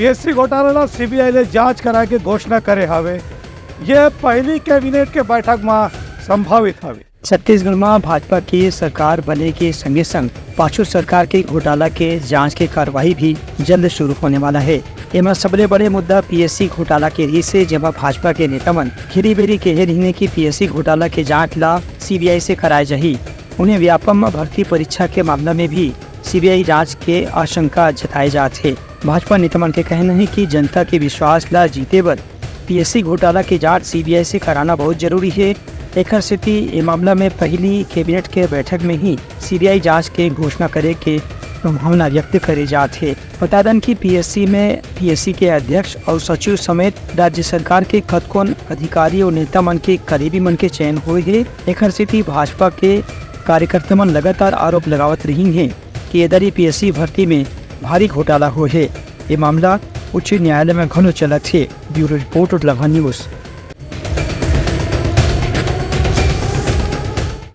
PSC घोटाला CBI ने जांच करा के घोषणा करे हवे। ये पहली कैबिनेट के बैठक में संभावित हवे। छत्तीसगढ़ में भाजपा की सरकार बने के संगे संग पाछू सरकार के घोटाला के जांच की कार्रवाई भी जल्द शुरू होने वाला है। एमा सबले बड़े मुद्दा पीएससी घोटाला के रही से, जेमा भाजपा के नेता मन खिरी बेरी कहे रही कि पीएससी घोटाला के जांच ला सीबीआई से कराए जाही। उन्हें व्यापम भर्ती परीक्षा के मामला में भी सीबीआई जांच के आशंका जताए जाते। भाजपा नेता मन के कहना है कि जनता के विश्वास ला जीते बर पीएससी घोटाला के जांच सीबीआई से कराना बहुत जरूरी है। एक स्थिति ये मामला में पहली कैबिनेट के बैठक में ही सीबीआई जांच के घोषणा करे के संभावना व्यक्त करे जाते। बता दें कि पीएससी के अध्यक्ष और सचिव समेत राज्य सरकार के कतकोन अधिकारी और नेता मन के करीबी मन के चयन हुए है। एक स्थिति भाजपा के कार्यकर्ता मन लगातार आरोप लगावत रही है कि इधर पीएससी भर्ती में भारी घोटाला हुए है। ये मामला उच्च न्यायालय में घनो चलत है। Bureau report Lucknow news.